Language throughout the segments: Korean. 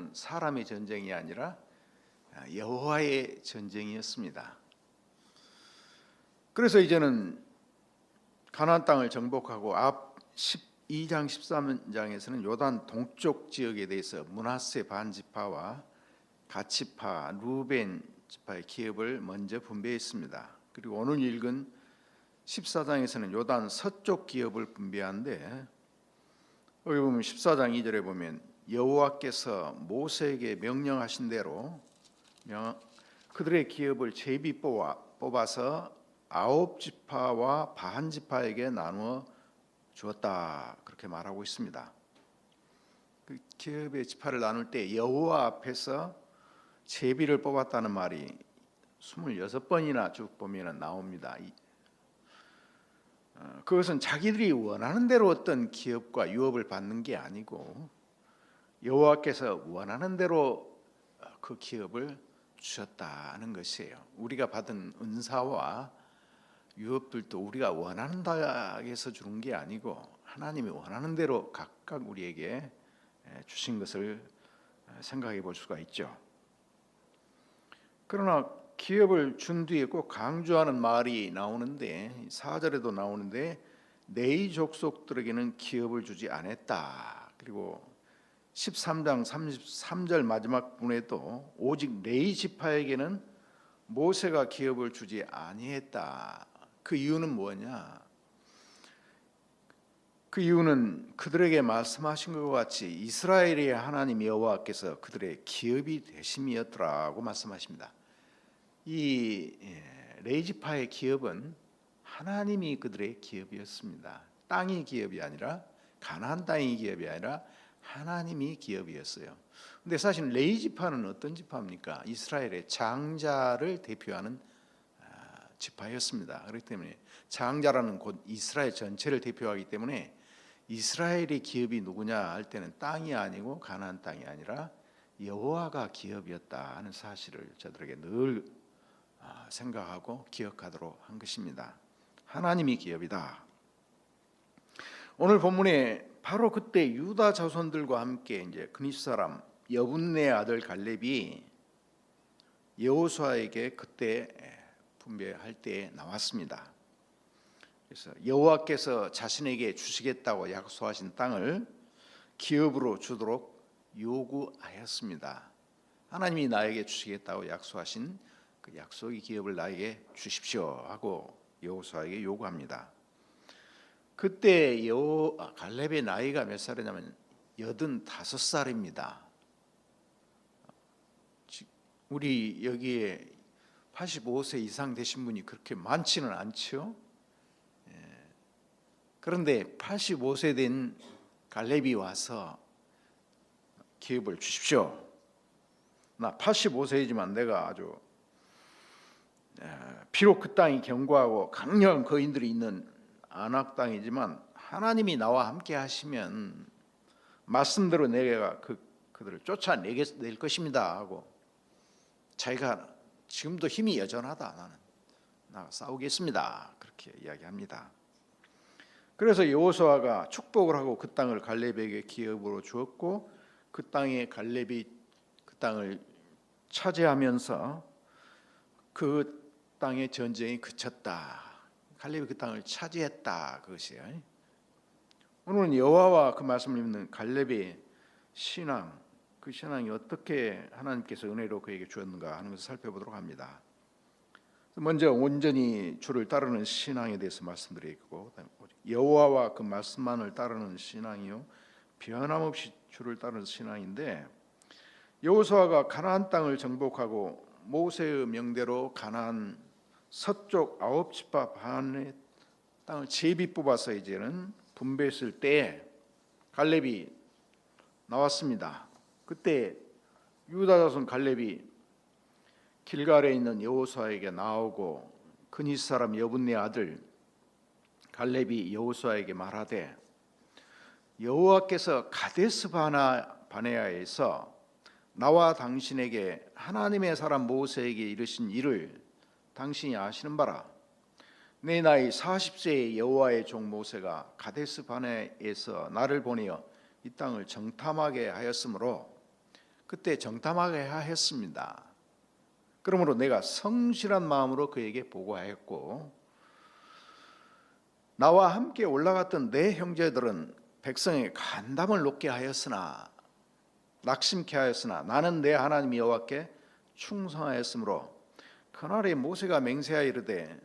전쟁은 사람의 전쟁이 아니라 여호와의 전쟁이었습니다. 그래서 이제는 가나안 땅을 정복하고 앞 12장 13장에서는 요단 동쪽 지역에 대해서 므낫세 반지파와 갓지파, 루벤 지파의 기업을 먼저 분배했습니다. 그리고 오늘 읽은 14장에서는 요단 서쪽 기업을 분배하는데, 여기 보면 14장 2절에 보면 여호와께서 모세에게 명령하신 대로 그들의 기업을 제비 뽑아서 9지파와 반지파에게 나누어 주었다, 그렇게 말하고 있습니다. 그 기업의 지파를 나눌 때 여호와 앞에서 제비를 뽑았다는 말이 26번이나 쭉 보면 나옵니다. 그것은 자기들이 원하는 대로 어떤 기업과 유업을 받는 게 아니고 여호와께서 원하는 대로 그 기업을 주셨다는 것이에요. 우리가 받은 은사와 유업들도 우리가 원하는 다에서 주는 게 아니고 하나님이 원하는 대로 각각 우리에게 주신 것을 생각해 볼 수가 있죠. 그러나 기업을 준 뒤에 꼭 강조하는 말이 나오는데, 4절에도 나오는데 네 족속들에게는 기업을 주지 않았다. 그리고 13장 33절 마지막 부분에도 오직 레위 지파에게는 모세가 기업을 주지 아니했다. 그 이유는 뭐냐? 그 이유는 그들에게 말씀하신 것과 같이 이스라엘의 하나님 여호와께서 그들의 기업이 되심이었더라고 말씀하십니다. 이 레위 지파의 기업은 하나님이 그들의 기업이었습니다. 땅이 기업이 아니라, 가나안 땅이 기업이 아니라 하나님이 기업이었어요. 근데 사실 레위 지파는 어떤 지파입니까? 이스라엘의 장자를 대표하는 지파였습니다. 그렇기 때문에 장자라는 곧 이스라엘 전체를 대표하기 때문에 이스라엘의 기업이 누구냐 할 때는 땅이 아니고 가나안 땅이 아니라 여호와가 기업이었다 하는 사실을 저들에게 늘 생각하고 기억하도록 한 것입니다. 하나님이 기업이다. 오늘 본문에 바로 그때 유다 자손들과 함께 이제 그니스 사람 여분네 아들 갈렙이 여호수아에게 그때 분배할 때 나왔습니다. 그래서 여호와께서 자신에게 주시겠다고 약속하신 땅을 기업으로 주도록 요구하였습니다. 하나님이 나에게 주시겠다고 약속하신 그 약속의 기업을 나에게 주십시오 하고 여호수아에게 요구합니다. 그때 갈렙의 나이가 몇 살이냐면 85살입니다. 우리 여기에 85세 이상 되신 분이 그렇게 많지는 않죠. 그런데 85세 된 갈렙이 와서 기업을 주십시오. 나 85세이지만 내가 아주 비록 그 땅이 견고하고 강력한 거인들이 있는 안악 땅이지만 하나님이 나와 함께 하시면 말씀대로 내가 그들을 쫓아낼 것입니다 하고, 자기가 지금도 힘이 여전하다, 나는 나가 싸우겠습니다, 그렇게 이야기합니다. 그래서 여호수아가 축복을 하고 그 땅을 갈렙에게 기업으로 주었고, 그 땅에 갈렙이 그 땅을 차지하면서 그 땅의 전쟁이 그쳤다. 갈렙이 그 땅을 차지했다, 그것이에요. 오늘은 여호와와 그 말씀을 읽는 갈렙의 신앙, 그 신앙이 어떻게 하나님께서 은혜로 그에게 주었는가 하는 것을 살펴보도록 합니다. 먼저 온전히 주를 따르는 신앙에 대해서 말씀드리고, 여호와와 그 말씀만을 따르는 신앙이요 변함없이 주를 따르는 신앙인데, 여호수아가 가나안 땅을 정복하고 모세의 명대로 가나안 서쪽 9지파 반의 땅을 제비 뽑아서 이제는 분배했을 때 갈렙이 나왔습니다. 그때 유다 자손 갈렙이 길갈에 있는 여호수아에게 나오고, 그니스 사람 여분네 아들 갈렙이 여호수아에게 말하되, 여호와께서 가데스 바네아에서 나와 당신에게 하나님의 사람 모세에게 이르신 일을 당신이 아시는 바라. 내 나이 40세의 여호와의 종 모세가 가데스 바네아에서 나를 보내어 이 땅을 정탐하게 하였으므로 그때 정탐하게 하였습니다. 그러므로 내가 성실한 마음으로 그에게 보고하였고 나와 함께 올라갔던 내 형제들은 백성의 간담을 높게 하였으나 낙심케 하였으나 나는 내 하나님 여호와께 충성하였으므로 그날에 모세가 맹세하여 이르되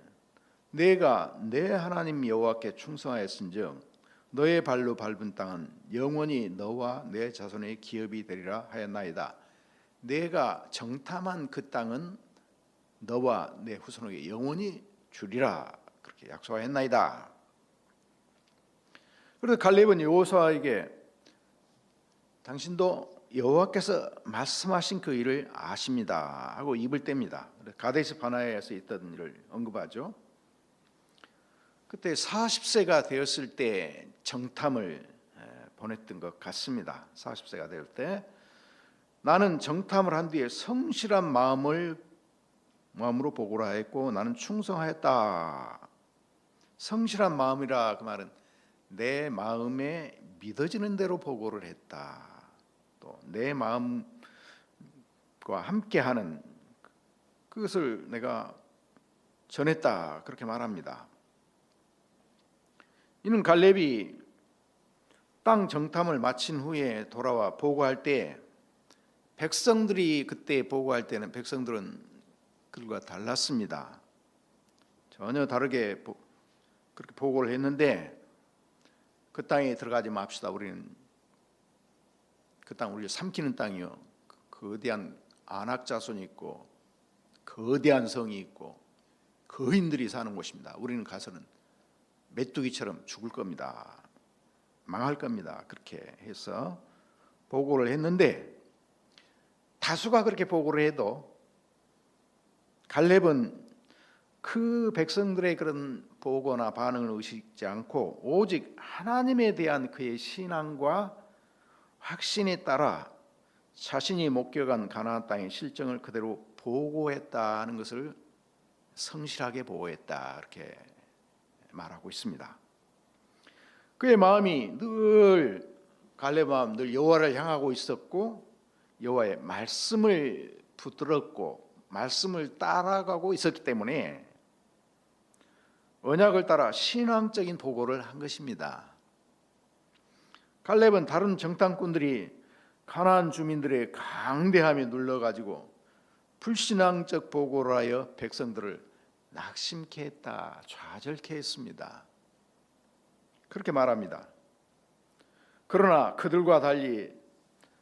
내가 내 하나님 여호와께 충성하였은즉 너의 발로 밟은 땅은 영원히 너와 내 자손의 기업이 되리라 하였나이다. 내가 정탐한 그 땅은 너와 내 후손에게 영원히 주리라 그렇게 약속하였나이다. 그래서 갈렙은 여호수아에게 당신도 여호와께서 말씀하신 그 일을 아십니다 하고 입을 뗍니다. 가데스 바네아에서 있던 일을 언급하죠. 그때 40세가 되었을 때 정탐을 보냈던 것 같습니다. 40세가 될 때 나는 정탐을 한 뒤에 성실한 마음으로 보고를 하였고 나는 충성하였다. 성실한 마음이라 그 말은 내 마음에 믿어지는 대로 보고를 했다. 또 내 마음과 함께하는 그것을 내가 전했다 그렇게 말합니다. 이는 갈렙이 땅 정탐을 마친 후에 돌아와 보고할 때 백성들이 그때 보고할 때는 백성들은 그들과 달랐습니다. 전혀 다르게 그렇게 보고를 했는데 그 땅에 들어가지 맙시다. 우리는 그 땅 우리가 삼키는 땅이요. 거대한 아낙 자손이 있고 거대한 성이 있고 거인들이 사는 곳입니다. 우리는 가서는 메뚜기처럼 죽을 겁니다. 망할 겁니다. 그렇게 해서 보고를 했는데 다수가 그렇게 보고를 해도 갈렙은 그 백성들의 그런 보고나 반응을 의식지 않고 오직 하나님에 대한 그의 신앙과 확신에 따라 자신이 목격한 가나안 땅의 실정을 그대로 보고했다는 것을 성실하게 보고했다 이렇게 말하고 있습니다. 그의 마음이 늘 갈렙의 마음 늘 여호와를 향하고 있었고 여호와의 말씀을 붙들었고 말씀을 따라가고 있었기 때문에 언약을 따라 신앙적인 보고를 한 것입니다. 갈렙은 다른 정탐꾼들이 가나안 주민들의 강대함에 눌러가지고 불신앙적 보고를 하여 백성들을 낙심케 했다, 좌절케 했습니다. 그렇게 말합니다. 그러나 그들과 달리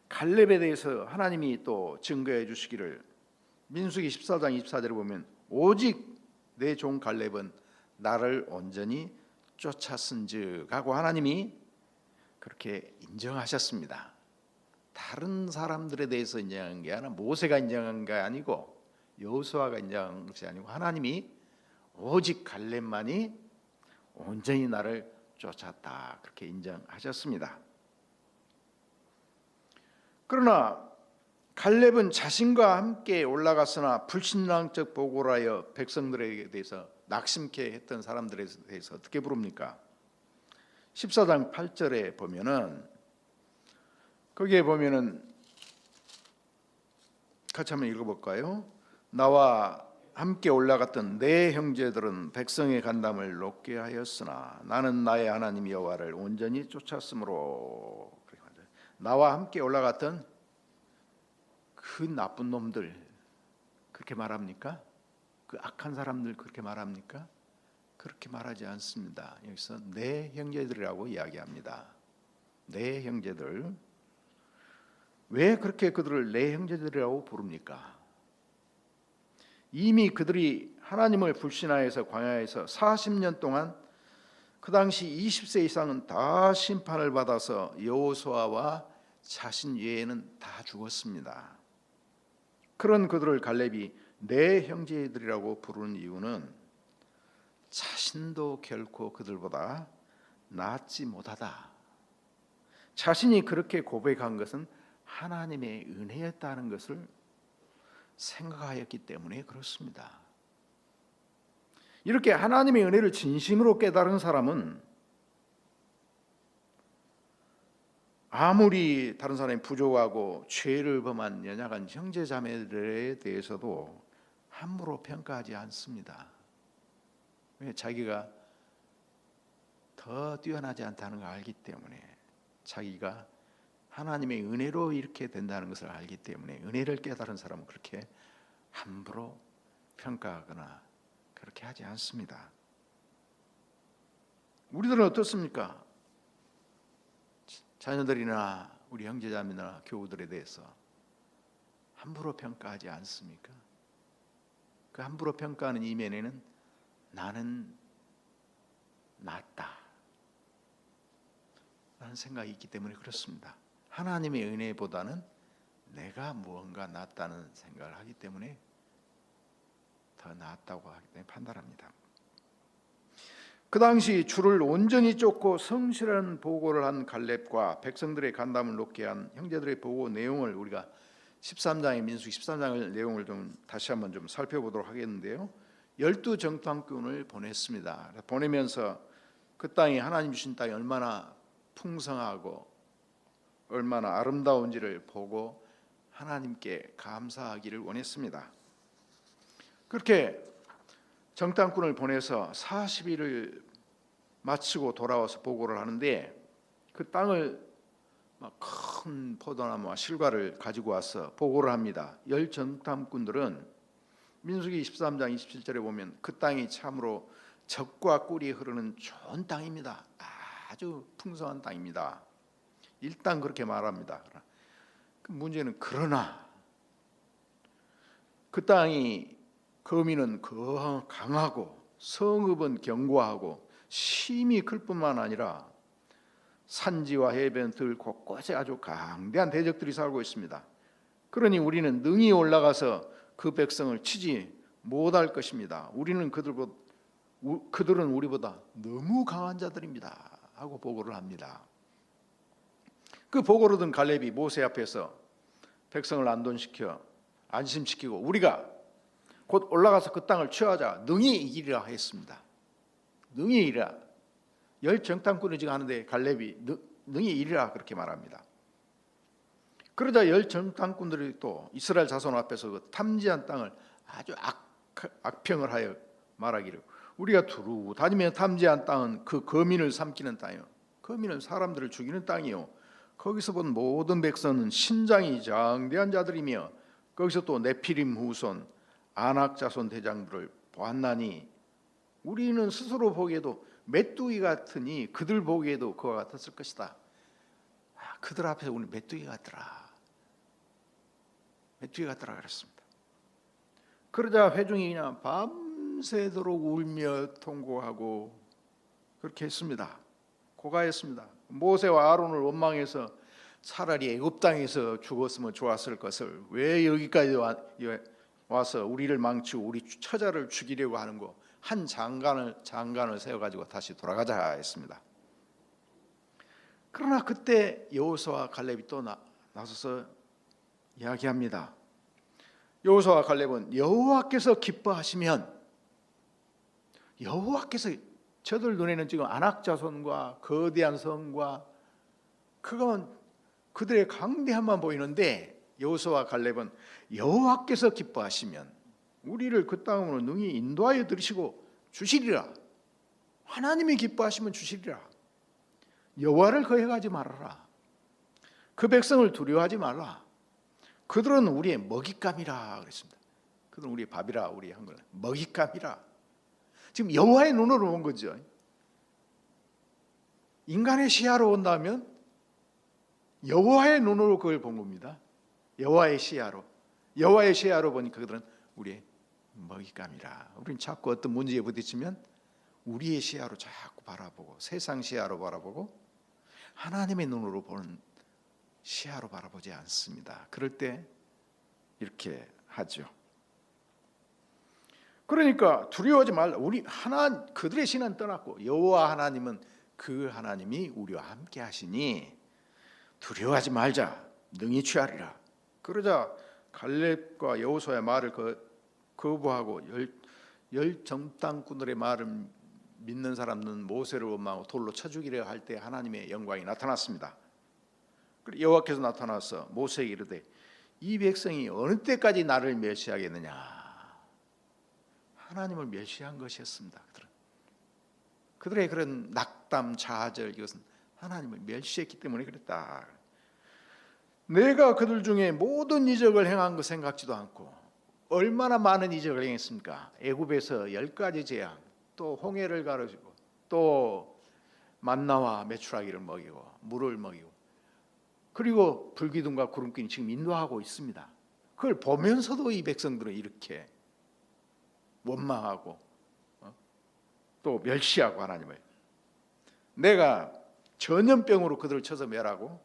갈렙에 대해서 하나님이 또 증거해 주시기를 민수기 14장 24절에 보면 오직 내 종 갈렙은 나를 온전히 쫓았은즉 하고 하나님이 그렇게 인정하셨습니다. 다른 사람들에 대해서 인정한 게 아니라 모세가 인정한 게 아니고 여호수아가 인정한 것이 아니고 하나님이 오직 갈렙만이 온전히 나를 쫓았다 그렇게 인정하셨습니다. 그러나 갈렙은 자신과 함께 올라갔으나 불신앙적 보고를 하여 백성들에 대해서 낙심케 했던 사람들에 대해서 어떻게 부릅니까? 14장 8절에 보면은 거기에 보면은 같이 한번 읽어볼까요? 나와 함께 올라갔던 내 형제들은 백성의 간담을 높게 하였으나 나는 나의 하나님 여호와를 온전히 쫓았으므로. 나와 함께 올라갔던 그 나쁜 놈들 그렇게 말합니까? 그 악한 사람들 그렇게 말합니까? 그렇게 말하지 않습니다. 여기서 내 형제들이라고 이야기합니다. 내 형제들. 왜 그렇게 그들을 내 형제들이라고 부릅니까? 이미 그들이 하나님을 불신하여서 광야에서 40년 동안 그 당시 20세 이상은 다 심판을 받아서 여호수아와 자신 외에는 다 죽었습니다. 그런 그들을 갈렙이 내 형제들이라고 부르는 이유는 자신도 결코 그들보다 낫지 못하다. 자신이 그렇게 고백한 것은 하나님의 은혜였다는 것을 생각하였기 때문에 그렇습니다. 이렇게 하나님의 은혜를 진심으로 깨달은 사람은 아무리 다른 사람이 부족하고 죄를 범한 연약한 형제 자매들에 대해서도 함부로 평가하지 않습니다. 왜? 자기가 더 뛰어나지 않다는 걸 알기 때문에, 자기가 하나님의 은혜로 이렇게 된다는 것을 알기 때문에, 은혜를 깨달은 사람은 그렇게 함부로 평가하거나 그렇게 하지 않습니다. 우리들은 어떻습니까? 자녀들이나 우리 형제자매나 교우들에 대해서 함부로 평가하지 않습니까? 그 함부로 평가하는 이면에는 나는 낫다 라는 생각이 있기 때문에 그렇습니다. 하나님의 은혜보다는 내가 무언가 낫다는 생각을 하기 때문에 더 낫다고 하기 때문에 판단합니다. 그 당시 주를 온전히 쫓고 성실한 보고를 한 갈렙과 백성들의 간담을 높게 한 형제들의 보고 내용을 우리가 13장의 민수기 13장의 내용을 좀 다시 한번 좀 살펴보도록 하겠는데요. 12정탐꾼을 보냈습니다. 보내면서 그 땅이 하나님 주신 땅이 얼마나 풍성하고 얼마나 아름다운지를 보고 하나님께 감사하기를 원했습니다. 그렇게 정탐꾼을 보내서 40일을 마치고 돌아와서 보고를 하는데, 그 땅을 막 큰 포도나무와 실과를 가지고 와서 보고를 합니다. 열 정탐꾼들은 민수기 13장 27절에 보면 그 땅이 참으로 젖과 꿀이 흐르는 좋은 땅입니다. 아주 풍성한 땅입니다. 일단 그렇게 말합니다. 그 문제는 그러나 그 땅이 거민은 강하고 성읍은 견고하고 심이 클 뿐만 아니라 산지와 해변 들 곳곳에 아주 강대한 대적들이 살고 있습니다. 그러니 우리는 능히 올라가서 그 백성을 치지 못할 것입니다. 그들은 우리보다 너무 강한 자들입니다 하고 보고를 합니다. 그 보고를 든 갈렙이 모세 앞에서 백성을 안심시키고 우리가 곧 올라가서 그 땅을 취하자 능히 이기리라 했습니다. 능히 이기리라. 열 정탐꾼을 지금 하는데 갈렙이 능히 이기리라 그렇게 말합니다. 그러자 열 정탐꾼들이 또 이스라엘 자손 앞에서 그 탐지한 땅을 아주 악평을 하여 말하기를, 우리가 두루 다니며 탐지한 땅은 그 거민을 삼키는 땅이요, 거민은 사람들을 죽이는 땅이요, 거기서 본 모든 백성은 신장이 장대한 자들이며 거기서 또 네피림 후손 아낙 자손 대장들을 보았나니 우리는 스스로 보기에도 메뚜기 같으니 그들 보기에도 그와 같았을 것이다. 그들 앞에서 우리 메뚜기 같더라 그랬습니다. 그러자 회중이 그냥 밤새도록 울며 통곡하고 그렇게 했습니다. 고가했습니다. 모세와 아론을 원망해서 차라리 애굽 땅에서 죽었으면 좋았을 것을 왜 여기까지 와서 우리를 망치고 우리 처자를 죽이려고 하는고, 한 장관을 세워가지고 다시 돌아가자 했습니다. 그러나 그때 여호수아와 갈렙이 또 나서서 이야기합니다. 여호수아와 갈렙은 여호와께서 기뻐하시면, 여호와께서 저들 눈에는 지금 아낙 자손과 거대한 성과 그들의 강대함만 보이는데, 여호수아와 갈렙은 여호와께서 기뻐하시면 우리를 그 땅으로 능히 인도하여 들이시고 주시리라. 하나님이 기뻐하시면 주시리라. 여호와를 거역하지 말아라. 그 백성을 두려워하지 말라. 그들은 우리의 먹잇감이라 그랬습니다. 그들은 우리의 밥이라, 우리 한글 먹잇감이라. 지금 여호와의 눈으로 본 거죠. 인간의 시야로 본다면 여호와의 눈으로 그걸 본 겁니다. 여호와의 시야로 보니까 그들은 우리의 먹잇감이라. 우리는 자꾸 어떤 문제에 부딪히면 우리의 시야로 자꾸 바라보고, 세상 시야로 바라보고 하나님의 눈으로 보는 시야로 바라보지 않습니다. 그럴 때 이렇게 하죠. 그러니까 두려워하지 말라. 그들의 신은 떠났고 여호와 하나님은 그 하나님이 우리와 함께 하시니 두려워하지 말자. 능히 취하리라. 그러자 갈렙과 여호수아의 말을 거부하고 열 정탐꾼들의 말을 믿는 사람은 모세를 원망하고 돌로 쳐 죽이려 할 때 하나님의 영광이 나타났습니다. 여호와께서 나타나서 모세에게 이르되 이 백성이 어느 때까지 나를 멸시하겠느냐. 하나님을 멸시한 것이었습니다. 그들의 그런 낙담, 좌절, 이것은 하나님을 멸시했기 때문에 그랬다. 내가 그들 중에 모든 이적을 행한 것 생각지도 않고, 얼마나 많은 이적을 행했습니까? 애굽에서 10가지 재앙, 또 홍해를 가르치고, 또 만나와 메추라기를 먹이고 물을 먹이고, 그리고 불기둥과 구름기둥이 지금 인도하고 있습니다. 그걸 보면서도 이 백성들은 이렇게 원망하고 또 멸시하고, 하나님을 내가 전염병으로 그들을 쳐서 멸하고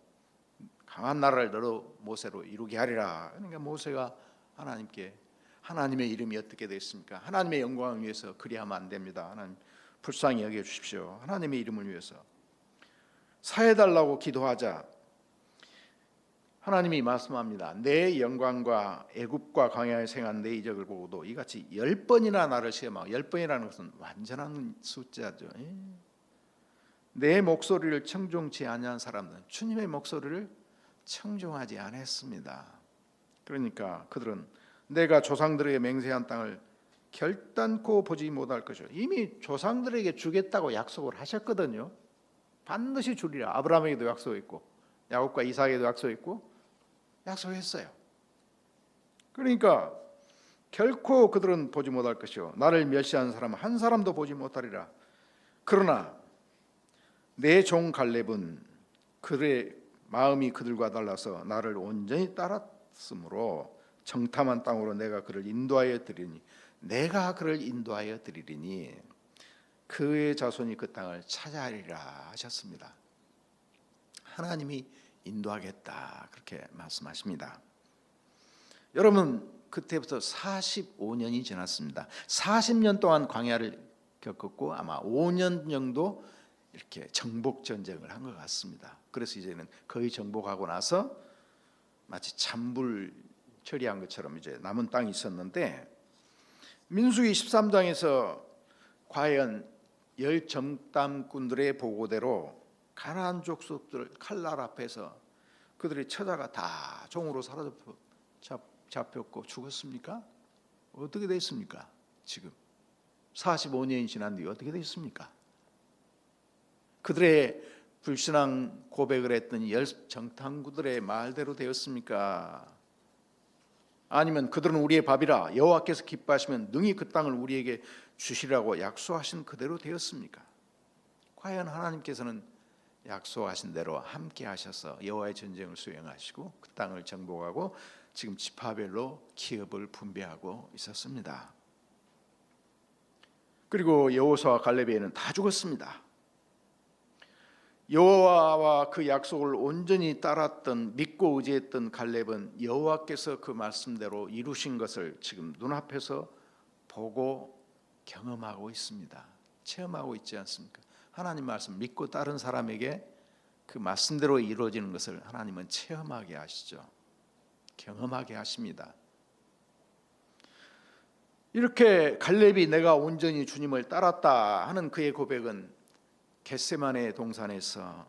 강한 나라를 너로 모세로 이루게 하리라. 그러니까 모세가 하나님께, 하나님의 이름이 어떻게 됐습니까? 하나님의 영광을 위해서 그리하면 안 됩니다. 하나님 불쌍히 여겨 주십시오. 하나님의 이름을 위해서 사해달라고 기도하자 하나님이 말씀합니다. 내 영광과 애굽과 광야에 행한 내 이적을 보고도 이같이 10번이나 나를 시험하고, 10번이라는 것은 완전한 숫자죠. 내 목소리를 청종치 아니한 사람들은 주님의 목소리를 청종하지 않았습니다. 그러니까 그들은 내가 조상들에게 맹세한 땅을 결단코 보지 못할 것이요. 이미 조상들에게 주겠다고 약속을 하셨거든요. 반드시 주리라. 아브라함에게도 약속했고, 야곱과 이삭에게도 약속했고, 약속했어요. 그러니까 결코 그들은 보지 못할 것이요 나를 멸시하는 사람은 한 사람도 보지 못하리라. 그러나 내 종 갈렙은 그들의 마음이 그들과 달라서 나를 온전히 따랐으므로 정탐한 땅으로 내가 그를 인도하여 드리니, 내가 그를 인도하여 드리리니 그의 자손이 그 땅을 차지하리라 하셨습니다. 하나님이 인도하겠다, 그렇게 말씀하십니다. 여러분, 그때부터 45년이 지났습니다. 40년 동안 광야를 겪었고 아마 5년 정도 이렇게 정복 전쟁을 한 것 같습니다. 그래서 이제는 거의 정복하고 나서 마치 찬불 처리한 것처럼 이제 남은 땅이 있었는데, 민수기 13장에서 과연 10 정탐꾼들의 보고대로 가나안 족속들 칼날 앞에서 그들의 처자가 다 종으로 잡혔고 죽었습니까? 어떻게 됐습니까? 지금 45년이 지난 뒤에 어떻게 됐습니까? 그들의 불신앙 고백을 했던 10 정탐꾼들의 말대로 되었습니까? 아니면 그들은 우리의 밥이라 여호와께서 기뻐하시면 능히 그 땅을 우리에게 주시라고 약속하신 그대로 되었습니까? 과연 하나님께서는 약속하신 대로 함께 하셔서 여호와의 전쟁을 수행하시고 그 땅을 정복하고 지금 지파별로 기업을 분배하고 있었습니다. 그리고 여호수아와 갈렙에는 다 죽었습니다. 여호와와 그 약속을 온전히 따랐던, 믿고 의지했던 갈렙은 여호와께서 그 말씀대로 이루신 것을 지금 눈앞에서 보고 경험하고 있습니다. 체험하고 있지 않습니까? 하나님 말씀 믿고 따른 사람에게 그 말씀대로 이루어지는 것을 하나님은 체험하게 하시죠. 경험하게 하십니다. 이렇게 갈렙이 내가 온전히 주님을 따랐다 하는 그의 고백은 겟세마네 동산에서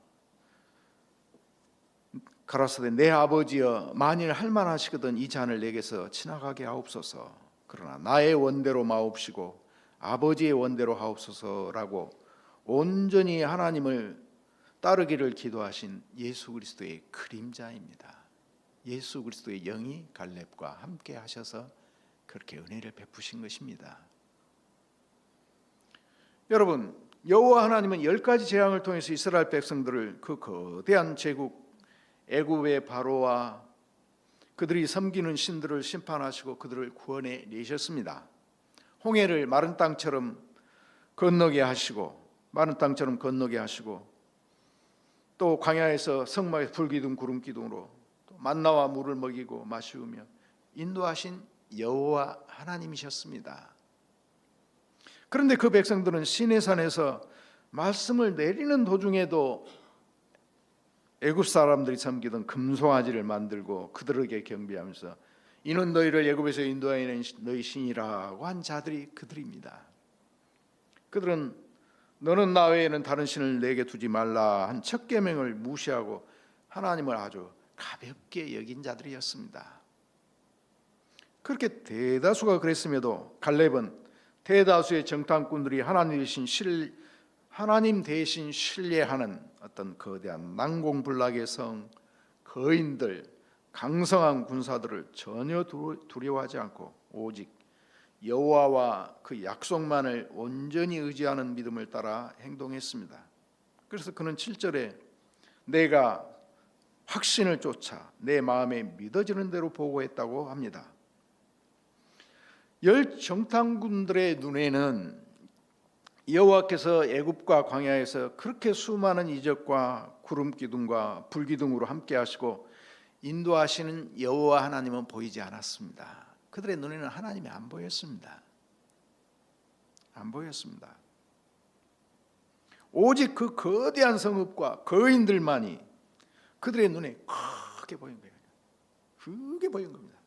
가라사대 내 아버지여 만일 할만하시거든 이 잔을 내게서 지나가게 하옵소서. 그러나 나의 원대로 마옵시고 아버지의 원대로 하옵소서라고 온전히 하나님을 따르기를 기도하신 예수 그리스도의 그림자입니다. 예수 그리스도의 영이 갈렙과 함께 하셔서 그렇게 은혜를 베푸신 것입니다. 여러분, 여호와 하나님은 10가지 재앙을 통해서 이스라엘 백성들을 그 거대한 제국 애굽의 바로와 그들이 섬기는 신들을 심판하시고 그들을 구원해 내셨습니다. 홍해를 마른 땅처럼 건너게 하시고, 마른 땅처럼 건너게 하시고, 또 광야에서 성막의 불기둥 구름기둥으로 또 만나와 물을 먹이고 마시우며 인도하신 여호와 하나님이셨습니다. 그런데 그 백성들은 시내산에서 말씀을 내리는 도중에도 애굽 사람들이 섬기던 금송아지를 만들고 그들에게 경배하면서 이는 너희를 애굽에서 인도하는 너희 신이라고 한 자들이 그들입니다. 그들은 너는 나 외에는 다른 신을 내게 두지 말라 한 첫 계명을 무시하고 하나님을 아주 가볍게 여긴 자들이었습니다. 그렇게 대다수가 그랬음에도 갈렙은 대다수의 정탐꾼들이 하나님 대신 신뢰하는 어떤 거대한 난공불락의 성, 거인들, 강성한 군사들을 전혀 두려워하지 않고 오직 여호와와 그 약속만을 온전히 의지하는 믿음을 따라 행동했습니다. 그래서 그는 7절에 내가 확신을 쫓아 내 마음에 믿어지는 대로 보고했다고 합니다. 열 정탐꾼들의 눈에는 여호와께서 애굽과 광야에서 그렇게 수많은 이적과 구름 기둥과 불 기둥으로 함께 하시고 인도하시는 여호와 하나님은 보이지 않았습니다. 그들의 눈에는 하나님이 안 보였습니다. 안 보였습니다. 오직 그 거대한 성읍과 거인들만이 그들의 눈에 크게 보인 거예요. 크게 보인 겁니다.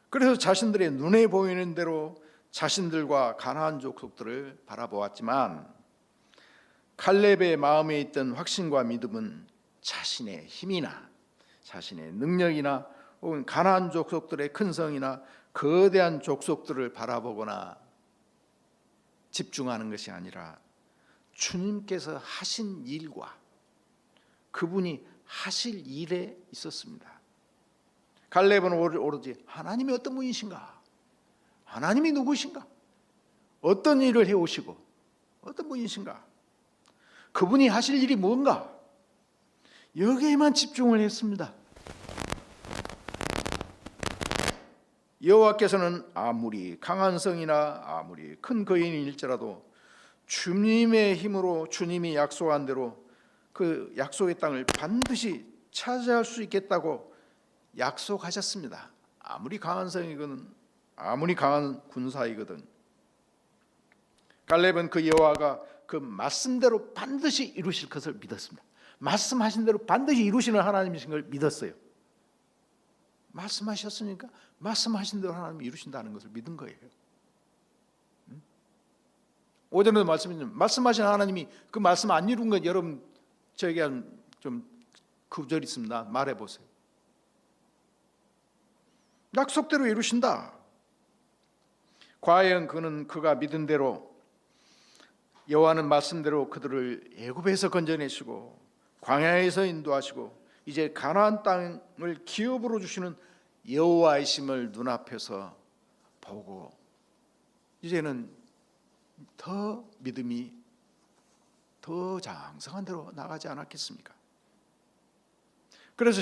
그래서 자신들의 눈에 보이는 대로 자신들과 가나안 족속들을 바라보았지만 칼렙의 마음에 있던 확신과 믿음은 자신의 힘이나 자신의 능력이나 혹은 가나안 족속들의 큰 성이나 거대한 족속들을 바라보거나 집중하는 것이 아니라 주님께서 하신 일과 그분이 하실 일에 있었습니다. 갈렙은 오로지 하나님이 어떤 분이신가, 하나님이 누구신가, 어떤 일을 해오시고 어떤 분이신가, 그분이 하실 일이 뭔가, 여기에만 집중을 했습니다. 여호와께서는 아무리 강한 성이나 아무리 큰 거인일지라도 주님의 힘으로 주님이 약속한 대로 그 약속의 땅을 반드시 차지할 수 있겠다고 약속하셨습니다. 아무리 강한 성이거든, 아무리 강한 군사이거든. 갈렙은 그 여호와가 그 말씀대로 반드시 이루실 것을 믿었습니다. 말씀하신 대로 반드시 이루시는 하나님이신 걸 믿었어요. 말씀하셨으니까 말씀하신 대로 하나님이 이루신다는 것을 믿은 거예요. 오전에도 말씀했지만 말씀하신 하나님이 그 말씀 안 이룬 것 여러분 저에게 좀 구절 있습니다. 말해보세요. 약속대로 이루신다. 과연 그가 믿은 대로 여호와는 말씀대로 그들을 애굽에서 건져내시고 광야에서 인도하시고 이제 가나안 땅을 기업으로 주시는 여호와이심을 눈앞에서 보고 이제는 더 믿음이 더 장성한 대로 나가지 않았겠습니까? 그래서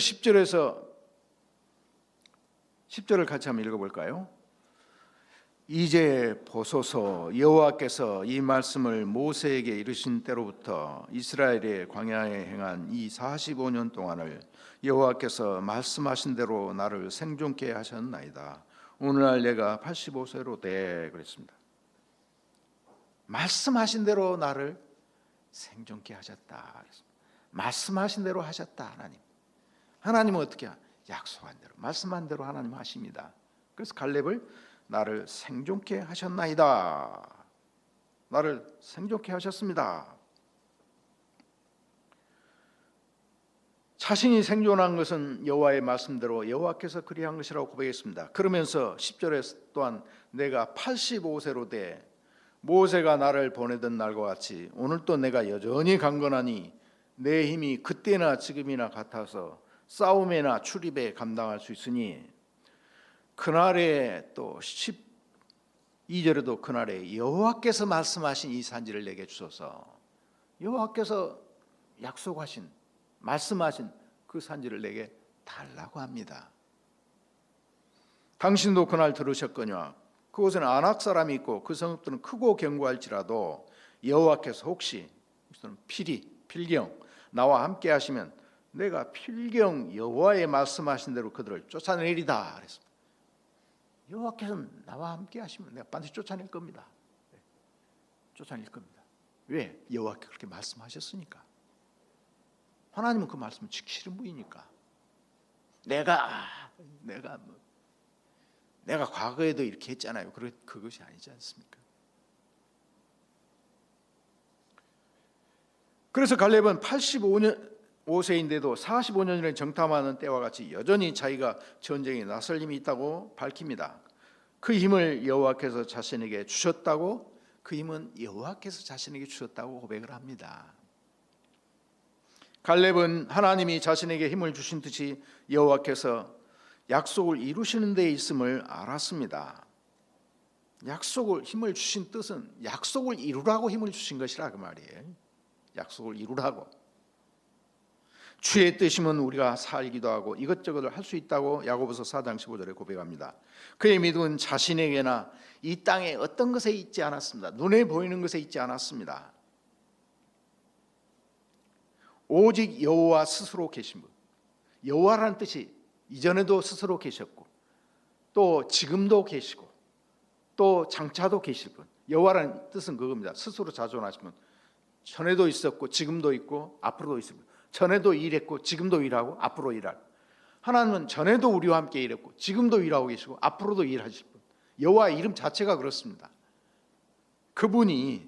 10절을 같이 한번 읽어볼까요? 이제 보소서 여호와께서 이 말씀을 모세에게 이르신 때로부터 이스라엘의 광야에 행한 이 45년 동안을 여호와께서 말씀하신 대로 나를 생존케 하셨나이다. 오늘날 내가 85세로 돼 그랬습니다. 말씀하신 대로 나를 생존케 하셨다. 말씀하신 대로 하셨다. 하나님은 어떻게 약속한 대로 말씀한 대로 하나님 하십니다. 그래서 갈렙을 나를 생존케 하셨나이다. 나를 생존케 하셨습니다. 자신이 생존한 것은 여호와의 말씀대로 여호와께서 그리한 것이라고 고백했습니다. 그러면서 10절에 또한 내가 85세로 돼 모세가 나를 보내던 날과 같이 오늘도 내가 여전히 강건하니 내 힘이 그때나 지금이나 같아서 싸움에나 출입에 감당할 수 있으니 그날에 또 12절에도 그날에 여호와께서 말씀하신 이 산지를 내게 주소서. 여호와께서 약속하신 말씀하신 그 산지를 내게 달라고 합니다. 당신도 그날 들으셨거니와 그곳에는 아낙 사람이 있고 그 성읍들은 크고 견고할지라도 여호와께서 혹시 필경 나와 함께 하시면 내가 필경 여호와의 말씀하신 대로 그들을 쫓아내리다 그랬습니다. 여호와께서는 나와 함께 하시면 내가 반드시 쫓아낼 겁니다. 쫓아낼 겁니다. 왜? 여호와께서 그렇게 말씀하셨으니까. 하나님은 그 말씀을 지키시는 분이니까. 내가 과거에도 이렇게 했잖아요. 그것이 아니지 않습니까? 그래서 갈렙은 85년 45세인데도 45년이라는 정탐하는 때와 같이 여전히 자기가 전쟁에 나설 힘이 있다고 밝힙니다. 그 힘을 여호와께서 자신에게 주셨다고, 그 힘은 여호와께서 자신에게 주셨다고 고백을 합니다. 갈렙은 하나님이 자신에게 힘을 주신 듯이 여호와께서 약속을 이루시는 데 있음을 알았습니다. 약속을, 힘을 주신 뜻은 약속을 이루라고 힘을 주신 것이라 그 말이에요. 약속을 이루라고. 주의 뜻이면 우리가 살기도 하고 이것저것을 할 수 있다고 야고보서 4장 15절에 고백합니다. 그의 믿음은 자신에게나 이 땅에 어떤 것에 있지 않았습니다. 눈에 보이는 것에 있지 않았습니다. 오직 여호와 스스로 계신 분. 여호와라는 뜻이 이전에도 스스로 계셨고 또 지금도 계시고 또 장차도 계실 분. 여호와라는 뜻은 그겁니다. 스스로 자존하신 분. 전에도 있었고 지금도 있고 앞으로도 있을 분. 전에도 일했고 지금도 일하고 앞으로 일할. 하나님은 전에도 우리와 함께 일했고 지금도 일하고 계시고 앞으로도 일하실 분. 여호와의 이름 자체가 그렇습니다. 그분이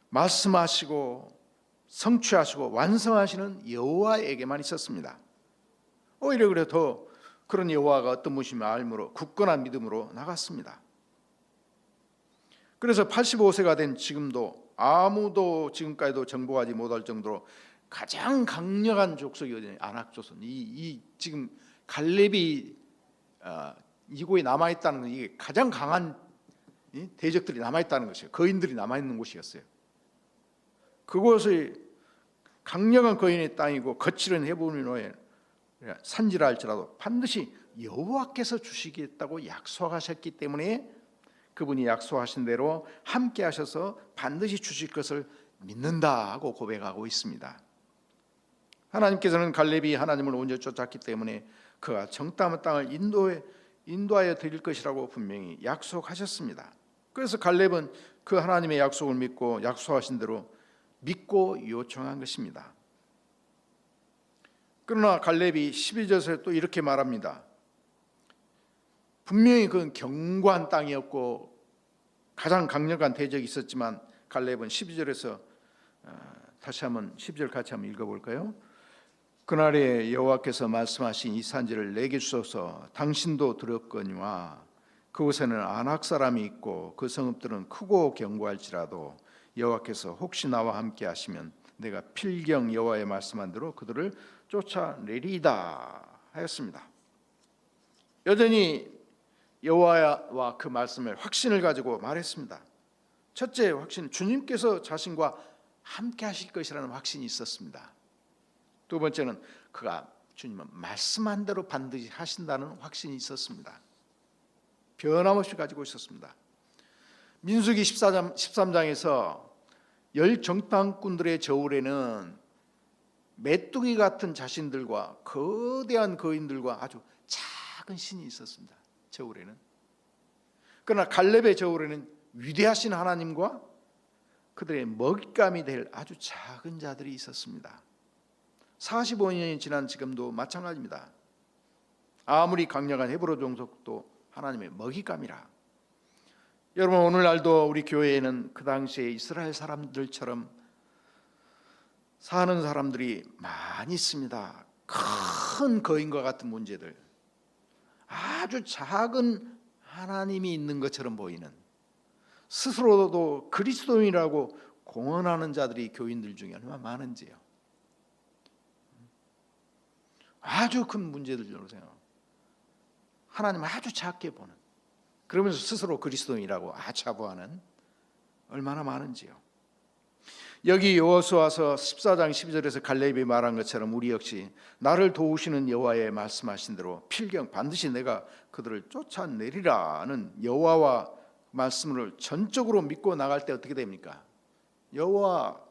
말씀하시고 성취하시고 완성하시는 여호와에게만 있었습니다. 오히려 그래 더 그런 여호와가 어떤 분이심을 알므로 굳건한 믿음으로 나갔습니다. 그래서 85세가 된 지금도 아무도 지금까지도 정복하지 못할 정도로 가장 강력한 족속이 안악조선. 이 지금 갈렙이 이곳에 남아 있다는 건 이게 가장 강한 대적들이 남아 있다는 것이에요. 거인들이 남아 있는 곳이었어요. 그곳이 강력한 거인의 땅이고 거칠은 헤브론의 산지라 할지라도 반드시 여호와께서 주시겠다고 약속하셨기 때문에 그분이 약속하신 대로 함께 하셔서 반드시 주실 것을 믿는다고 고백하고 있습니다. 하나님께서는 갈렙이 하나님을 온전히 쫓았기 때문에 그가 정탐한 땅을 인도하여 드릴 것이라고 분명히 약속하셨습니다. 그래서 갈렙은 그 하나님의 약속을 믿고 약속하신 대로 믿고 요청한 것입니다. 그러나 갈렙이 12절에 또 이렇게 말합니다. 분명히 그건 견고한 땅이었고 가장 강력한 대적이 있었지만 갈렙은 12절에서 다시 한번 10절 같이 한번 읽어볼까요? 그날에 여호와께서 말씀하신 이 산지를 내게 주소서. 당신도 들었거니와 그곳에는 아낙 사람이 있고 그 성읍들은 크고 견고할지라도 여호와께서 혹시 나와 함께 하시면 내가 필경 여호와의 말씀한 대로 그들을 쫓아내리이다 하였습니다. 여전히 여호와와 그 말씀을 확신을 가지고 말했습니다. 첫째 확신, 주님께서 자신과 함께 하실 것이라는 확신이 있었습니다. 두 번째는 그가 주님은 말씀한 대로 반드시 하신다는 확신이 있었습니다. 변함없이 가지고 있었습니다. 민수기 13장에서 열 정탐꾼들의 저울에는 메뚜기 같은 자신들과 거대한 거인들과 아주 작은 신이 있었습니다. 저울에는. 그러나 갈렙의 저울에는 위대하신 하나님과 그들의 먹잇감이 될 아주 작은 자들이 있었습니다. 45년이 지난 지금도 마찬가지입니다. 아무리 강력한 헤브론 종족도 하나님의 먹잇감이라. 여러분, 오늘날도 우리 교회에는 그 당시에 이스라엘 사람들처럼 사는 사람들이 많이 있습니다. 큰 거인과 같은 문제들, 아주 작은 하나님이 있는 것처럼 보이는, 스스로도 그리스도인이라고 공언하는 자들이 교인들 중에 얼마나 많은지요. 아주 큰 문제들로 생각하고 하나님 아주 작게 보는, 그러면서 스스로 그리스도인이라고 아차부하는 얼마나 많은지요. 여기 여호수아서 14장 12절에서 갈렙이 말한 것처럼 우리 역시 나를 도우시는 여호와의 말씀하신 대로 필경 반드시 내가 그들을 쫓아내리라는 여호와와 말씀을 전적으로 믿고 나갈 때 어떻게 됩니까? 여호와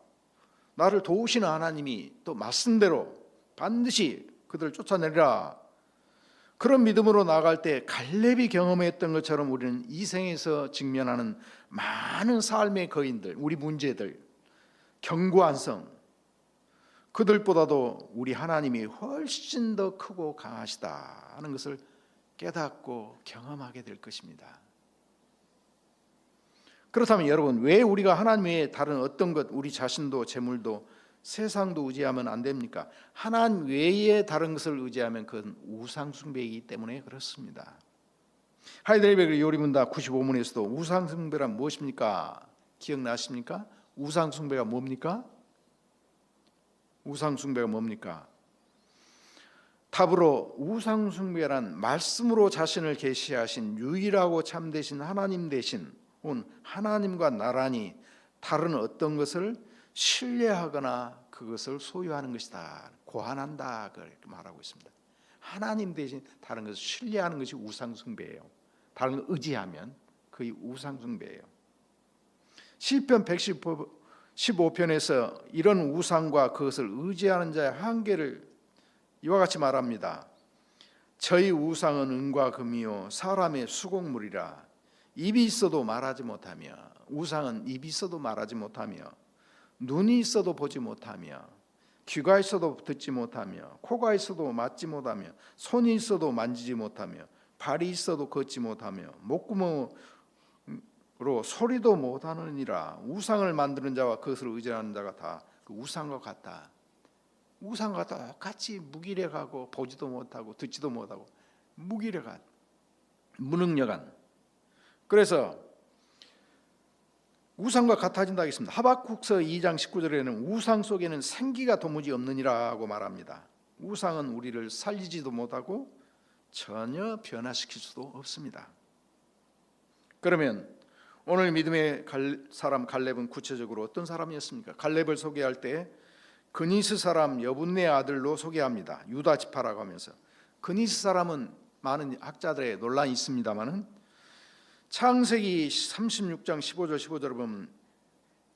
나를 도우시는 하나님이 또 말씀대로 반드시 그들을 쫓아내리라. 그런 믿음으로 나아갈 때 갈렙이 경험했던 것처럼 우리는 이 생에서 직면하는 많은 삶의 거인들, 우리 문제들, 견고한 성, 그들보다도 우리 하나님이 훨씬 더 크고 강하시다 하는 것을 깨닫고 경험하게 될 것입니다. 그렇다면 여러분, 왜 우리가 하나님 외에 다른 어떤 것, 우리 자신도 재물도 세상도 의지하면 안 됩니까? 하나님 외에 다른 것을 의지하면 그건 우상숭배이기 때문에 그렇습니다. 하이델베르 요리문답 95문에서도 우상숭배란 무엇입니까? 기억나십니까? 우상숭배가 뭡니까? 우상숭배가 뭡니까? 답으로 우상숭배란 말씀으로 자신을 계시하신 유일하고 참되신 하나님 대신 온 하나님과 나란히 다른 어떤 것을 신뢰하거나 그것을 소유하는 것이다. 고안한다. 그렇게 말하고 있습니다. 하나님 대신 다른 것을 신뢰하는 것이 우상숭배예요. 다른 걸 의지하면 그게 우상숭배예요. 시편 115편에서 이런 우상과 그것을 의지하는 자의 한계를 이와 같이 말합니다. 저희 우상은 은과 금이요 사람의 수곡물이라. 입이 있어도 말하지 못하며, 우상은 입이 있어도 말하지 못하며, 눈이 있어도 보지 못하며, 귀가 있어도 듣지 못하며, 코가 있어도 맡지 못하며, 손이 있어도 만지지 못하며, 발이 있어도 걷지 못하며, 목구멍으로 소리도 못하느니라. 우상을 만드는 자와 그것을 의지하는 자가 다 그 우상과 같다. 우상과 똑같이 무기력하고 보지도 못하고 듣지도 못하고 무기력한, 무능력한. 그래서 우상과 같아진다 하겠습니다. 하박국서 2장 19절에는 우상 속에는 생기가 도무지 없느니라고 말합니다. 우상은 우리를 살리지도 못하고 전혀 변화시킬 수도 없습니다. 그러면 오늘 믿음의 사람 갈렙은 구체적으로 어떤 사람이었습니까? 갈렙을 소개할 때 그니스 사람 여분네 아들로 소개합니다. 유다 지파라고 하면서. 그니스 사람은 많은 학자들의 논란이 있습니다만은 창세기 36장 15절 15절을 보면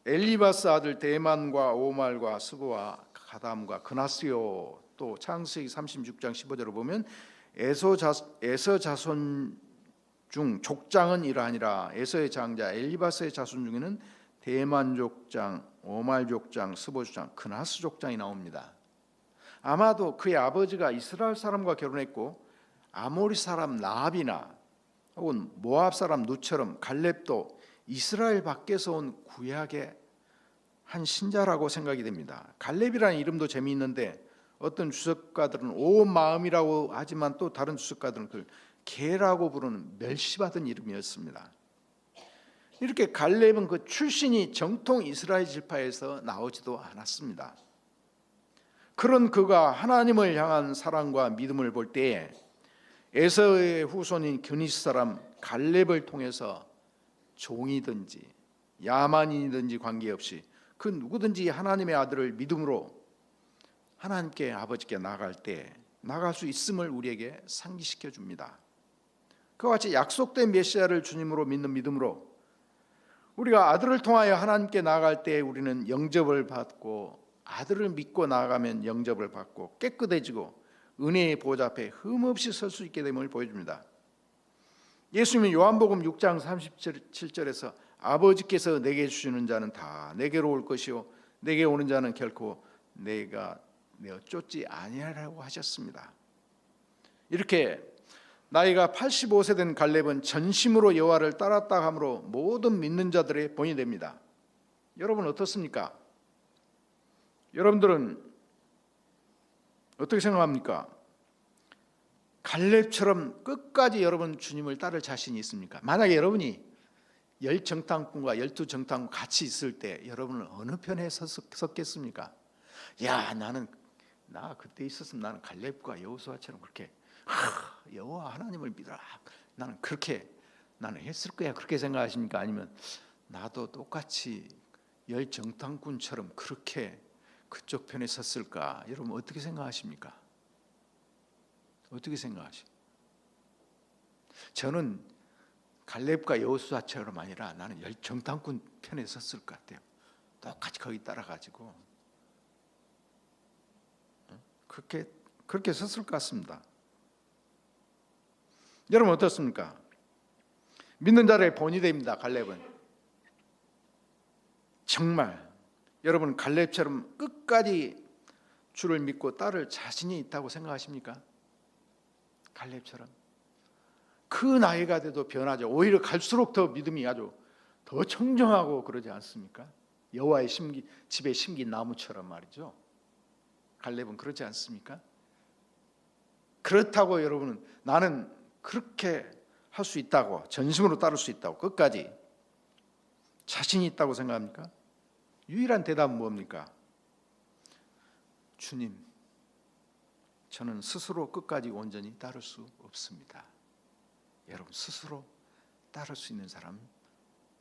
엘리바스 아들 대만과 오말과 스고와 가담과 그나스요. 또 창세기 36장 15절을 보면 에서 자손 중 족장은 이러하니라. 에서의 장자 엘리바스의 자손 중에는 대만 족장, 오말 족장, 스보 족장, 그나스 족장이 나옵니다. 아마도 그의 아버지가 이스라엘 사람과 결혼했고 아모리 사람 나합이나 혹은 모압 사람 누처럼 갈렙도 이스라엘 밖에서 온 구약의 한 신자라고 생각이 됩니다. 갈렙이라는 이름도 재미있는데 어떤 주석가들은 온 마음이라고 하지만 또 다른 주석가들은 그걸 개라고 부르는 멸시받은 이름이었습니다. 이렇게 갈렙은 그 출신이 정통 이스라엘 지파에서 나오지도 않았습니다. 그런 그가 하나님을 향한 사랑과 믿음을 볼 때에 에서의 후손인 그니스 사람 갈렙을 통해서 종이든지 야만인이든지 관계없이 그 누구든지 하나님의 아들을 믿음으로 하나님께 아버지께 나아갈 수 있음을 우리에게 상기시켜 줍니다. 그와 같이 약속된 메시아를 주님으로 믿는 믿음으로 우리가 아들을 통하여 하나님께 나아갈 때 우리는 영접을 받고, 아들을 믿고 나아가면 영접을 받고 깨끗해지고 은혜의 보좌 앞에 흠없이 설 수 있게 됨을 보여줍니다. 예수님은 요한복음 6장 37절에서 아버지께서 내게 주시는 자는 다 내게로 올 것이요 내게 오는 자는 결코 내가 내어 쫓지 아니하라고 하셨습니다. 이렇게 나이가 85세 된 갈렙은 전심으로 여호와를 따랐다 함으로 모든 믿는 자들의 본이 됩니다. 여러분 어떻습니까? 여러분들은 어떻게 생각합니까? 갈렙처럼 끝까지 여러분 주님을 따를 자신이 있습니까? 만약에 여러분이 10정탐꾼과 12정탐꾼 같이 있을 때 여러분은 어느 편에 섰겠습니까? 야, 나 그때 있었으면 나는 갈렙과 여호수아처럼 그렇게 여호와 하나님을 믿어라. 나는 했을 거야. 그렇게 생각하십니까? 아니면 나도 똑같이 10정탐꾼처럼 그렇게 그쪽 편에 섰을까? 여러분 어떻게 생각하십니까? 어떻게 생각하십니까? 저는 갈렙과 여호수아처럼 아니라 나는 10정탐꾼 편에 섰을 것 같아요. 똑같이 거기 따라가지고 그렇게 섰을 것 같습니다. 여러분 어떻습니까? 믿는 자의 본이 됩니다. 갈렙은 정말 여러분 갈렙처럼 끝까지 주를 믿고 따를 자신이 있다고 생각하십니까? 갈렙처럼 그 나이가 돼도 변하죠. 오히려 갈수록 더 믿음이 아주 더 청정하고 그러지 않습니까? 여호와의 집에 심긴 나무처럼 말이죠. 갈렙은 그렇지 않습니까? 그렇다고 여러분은 나는 그렇게 할 수 있다고, 전심으로 따를 수 있다고 끝까지 자신이 있다고 생각합니까? 유일한 대답은 뭡니까? 주님, 저는 스스로 끝까지 온전히 따를 수 없습니다. 여러분, 스스로 따를 수 있는 사람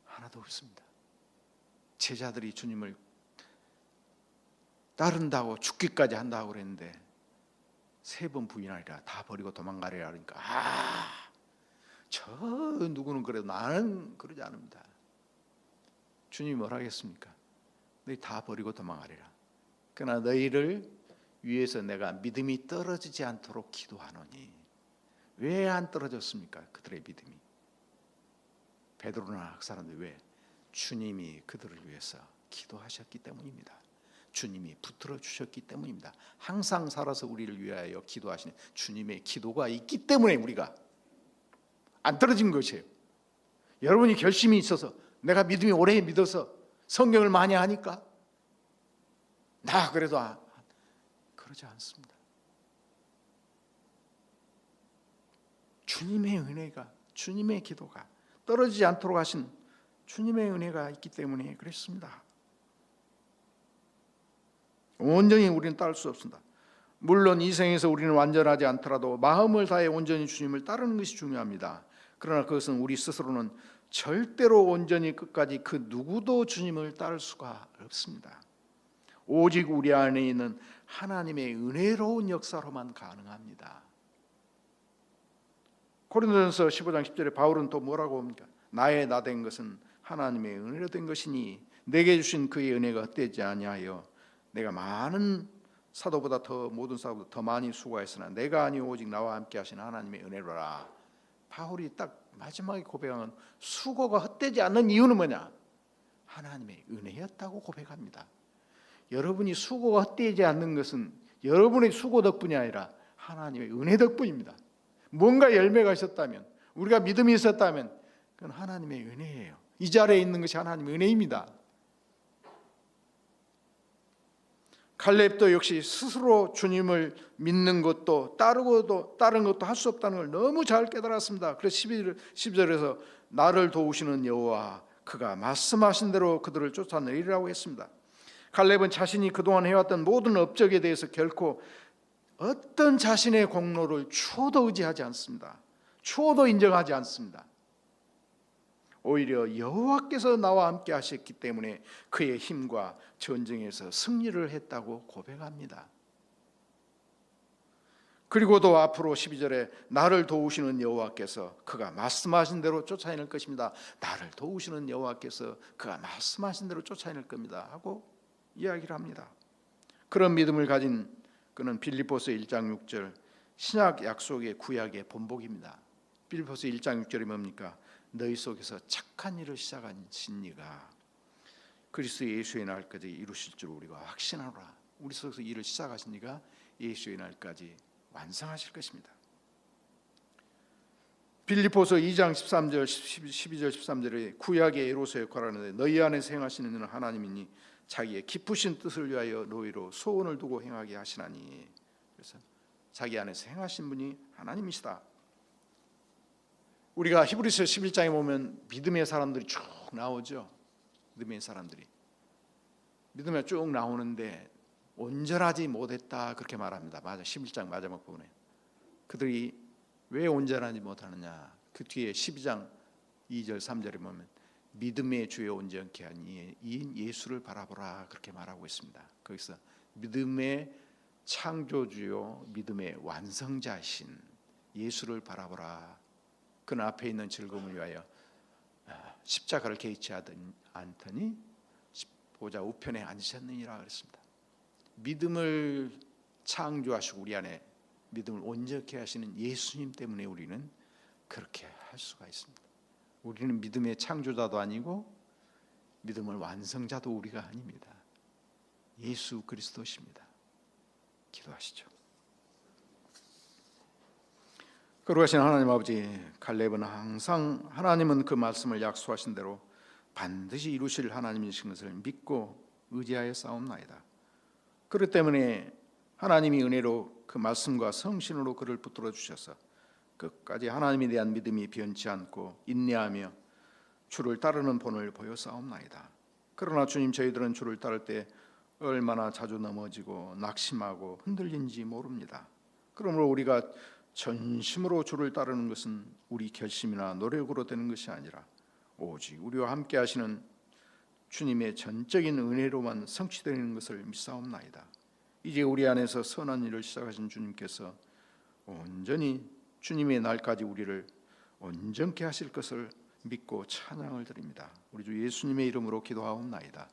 하나도 없습니다. 제자들이 주님을 따른다고 죽기까지 한다고 그랬는데 3번 부인하리라, 다 버리고 도망가리라 그러니까 저 누구는 그래도 나는 그러지 않습니다. 주님이 뭐라 하겠습니까? 너희 다 버리고 도망가리라. 그러나 너희를 위해서 내가 믿음이 떨어지지 않도록 기도하노니. 왜 안 떨어졌습니까? 그들의 믿음이. 베드로나 그 사람들 왜? 주님이 그들을 위해서 기도하셨기 때문입니다. 주님이 붙들어 주셨기 때문입니다. 항상 살아서 우리를 위하여 기도하시는 주님의 기도가 있기 때문에 우리가 안 떨어진 것이에요. 여러분이 결심이 있어서 내가 믿음이 오래 믿어서 성경을 많이 하니까 나 그래도 그러지 않습니다. 주님의 은혜가, 주님의 기도가 떨어지지 않도록 하신 주님의 은혜가 있기 때문에 그랬습니다. 온전히 우리는 따를 수 없습니다. 물론 이 생에서 우리는 완전하지 않더라도 마음을 다해 온전히 주님을 따르는 것이 중요합니다. 그러나 그것은 우리 스스로는 절대로 온전히 끝까지 그 누구도 주님을 따를 수가 없습니다. 오직 우리 안에 있는 하나님의 은혜로운 역사로만 가능합니다. 고린도전서 15장 10절에 바울은 또 뭐라고 합니까? 나의 나된 것은 하나님의 은혜로 된 것이니 내게 주신 그의 은혜가 헛되지 아니하여 내가 많은 사도보다 더 모든 사도보다 더 많이 수고하였으나 내가 아니오 오직 나와 함께 하신 하나님의 은혜로라. 바울이 딱 마지막에 고백하는 수고가 헛되지 않는 이유는 뭐냐? 하나님의 은혜였다고 고백합니다. 여러분이 수고가 헛되지 않는 것은 여러분의 수고 덕분이 아니라 하나님의 은혜 덕분입니다. 뭔가 열매가 있었다면, 우리가 믿음이 있었다면 그건 하나님의 은혜예요. 이 자리에 있는 것이 하나님의 은혜입니다. 갈렙도 역시 스스로 주님을 믿는 것도 다른 것도 할 수 없다는 걸 너무 잘 깨달았습니다. 그래서 12절에서 나를 도우시는 여호와 그가 말씀하신 대로 그들을 쫓아내리라고 했습니다. 갈렙은 자신이 그동안 해왔던 모든 업적에 대해서 결코 어떤 자신의 공로를 추호도 의지하지 않습니다. 추호도 인정하지 않습니다. 오히려 여호와께서 나와 함께 하셨기 때문에 그의 힘과 전쟁에서 승리를 했다고 고백합니다. 그리고도 앞으로 12절에 나를 도우시는 여호와께서 그가 말씀하신 대로 쫓아낼 것입니다. 나를 도우시는 여호와께서 그가 말씀하신 대로 쫓아낼 겁니다 하고 이야기를 합니다. 그런 믿음을 가진 그는 빌립보서 1장 6절 신약 약속의 구약의 본복입니다. 빌립보서 1장 6절이 뭡니까? 너희 속에서 착한 일을 시작하신 이가 그리스도 예수의 날까지 이루실 줄 우리가 확신하노라. 우리 속에서 일을 시작하신 이가 예수의 날까지 완성하실 것입니다. 빌립보서 2장 13절 12절 13절에 구약의 에로서 역할을 하는데 너희 안에서 행하시는 이는 하나님이니 자기의 깊으신 뜻을 위하여 너희로 소원을 두고 행하게 하시나니. 그래서 자기 안에서 행하신 분이 하나님이시다. 우리가 히브리서 11장에 보면 믿음의 사람들이 쭉 나오죠. 믿음의 사람들이 믿음에 쭉 나오는데 온전하지 못했다 그렇게 말합니다. 맞아. 11장 마지막 부분에 그들이 왜 온전하지 못하느냐, 그 뒤에 12장 2절 3절에 보면 믿음의 주에 온전케 한 이인 예수를 바라보라 그렇게 말하고 있습니다. 거기서 믿음의 창조주요 믿음의 완성자이신 예수를 바라보라. 그는 앞에 있는 즐거움을 위하여 십자가를 개의치 않더니 보좌 우편에 앉으셨느니라 그랬습니다. 믿음을 창조하시고 우리 안에 믿음을 온전케 하시는 예수님 때문에 우리는 그렇게 할 수가 있습니다. 우리는 믿음의 창조자도 아니고 믿음을 완성자도 우리가 아닙니다. 예수 그리스도십니다. 기도하시죠. 거룩하신 하나님 아버지, 갈렙은 항상 하나님은 그 말씀을 약속하신 대로 반드시 이루실 하나님이신 것을 믿고 의지하여 싸움나이다. 그렇기 때문에 하나님이 은혜로 그 말씀과 성신으로 그를 붙들어 주셔서 끝까지 하나님에 대한 믿음이 변치 않고 인내하며 주를 따르는 본을 보여 싸움나이다. 그러나 주님, 저희들은 주를 따를 때 얼마나 자주 넘어지고 낙심하고 흔들린지 모릅니다. 그러므로 우리가 전심으로 주를 따르는 것은 우리 결심이나 노력으로 되는 것이 아니라 오직 우리와 함께 하시는 주님의 전적인 은혜로만 성취되는 것을 믿사옵나이다. 이제 우리 안에서 선한 일을 시작하신 주님께서 온전히 주님의 날까지 우리를 온전케 하실 것을 믿고 찬양을 드립니다. 우리 주 예수님의 이름으로 기도하옵나이다.